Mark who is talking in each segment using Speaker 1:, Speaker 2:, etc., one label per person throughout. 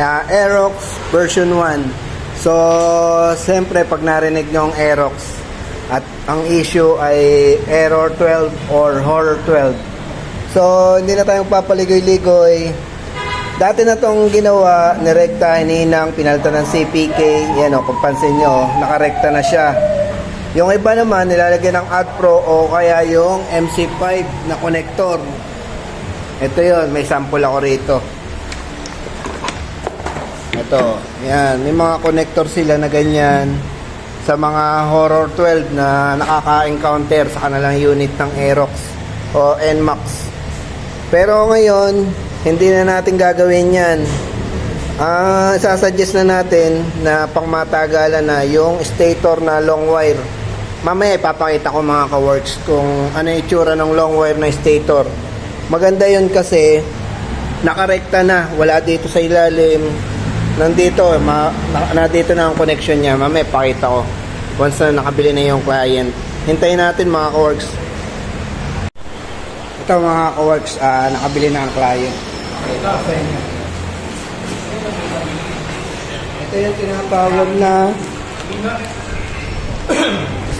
Speaker 1: Aerox version 1. So, siyempre pag narinig nyo ang Aerox at ang issue ay error 12 or horror 12. So, hindi na tayong papaligoy-ligoy. Dati na tong ginawa, nirekta, hininang, pinalta ng CPK. Yan o, kung pansin nyo, nakarekta na siya. Yung iba naman, nilalagyan ng AdPro o kaya yung MC5 na connector. Ito yon, may sample ako rito. Ito, yan, may mga connector sila na ganyan sa mga horror 12 na nakaka-encounter sa kanilang unit ng Aerox o NMAX. Pero ngayon, hindi na natin gagawin yan. Sasuggest na natin na pangmatagalan na yung stator na long wire. Mamaya ipapakita ko mga ka-works kung ano yung itsura ng long wire na stator. Maganda yun kasi nakarekta na, wala dito sa ilalim. Nandito, nandito na ang connection niya. Mamaya ipakita ko once na nakabili na yung client. Hintayin natin mga ka-works. Ito mga ka-works, nakabili na ang client. Ito sa inyo. Ito yung tinatawag na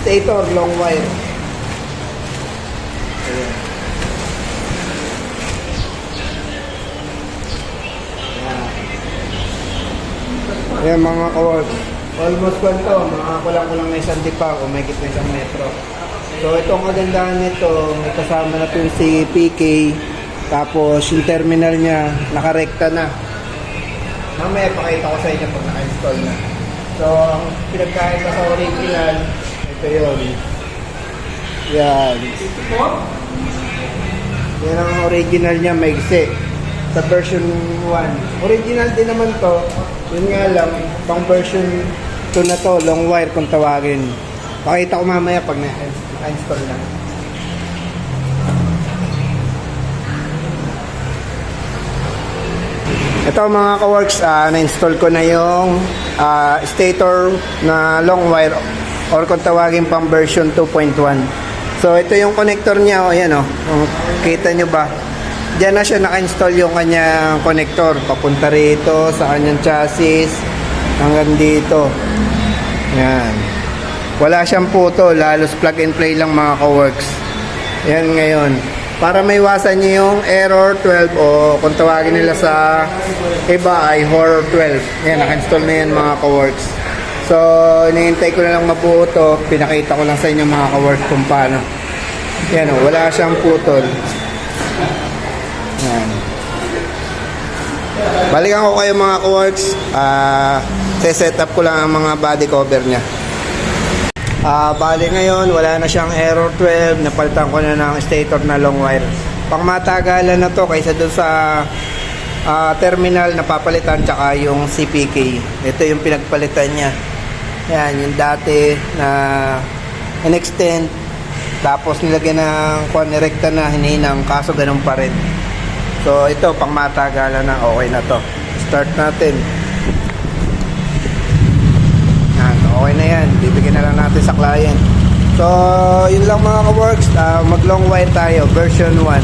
Speaker 1: stator long wire. Ayan. Ayan mga ka-works. Almost kwento, mga kulang-kulang na isang dipa o may na isang metro. So itong kagandahan nito, may kasama na ito si PK. Tapos yung terminal niya nakarekta na. Mamaya pakita ko sa inyo pag naka-install na. So ang pinagkaiba sa original, ito yun. Yan. Yan ang original niya, maigsi. Sa version 1. Original din naman to. Yun nga lang, pang version 2 na to, long wire kung tawagin. Pakita ko mamaya pag naka-install na. Ito mga ka-works, na-install ko na yung stator na long wire or kung tawagin pang version 2.1. So ito yung connector niya, o yan o, kita nyo ba? Diyan na siya naka-install yung kanyang connector, papunta rito sa kanyang chassis hanggang dito. Yan. Wala siyang putol, halos plug and play lang mga ka-works. Yan ngayon. Para maiwasan niyo yung error 12 o kung tawagin nila sa iba ay horror 12. Yan, naka-install na yan mga ka-works. So, hinihintay ko na lang mabuo to. Pinakita ko lang sa inyo mga ka-works kung paano. Yan o, wala siyang putol. Yan. Balikan ko kayo mga ka-works. Set up ko lang ang mga body cover niya. Bali ngayon, wala na siyang error 12. Napalitan ko na ng stator na long wire. Pangmatagalan na to kaysa dun sa terminal na papalitan tsaka yung CPK. Ito yung pinagpalitan niya. Yan, yung dati na in-extend. Tapos nilagyan ng nirekta na hininang, kaso ganun pa rin. So ito, pangmatagalan na, okay na to. Start natin. Okay na yan, bibigyan na lang natin sa client. So yun lang mga ka-works, mag long wire tayo, version 1.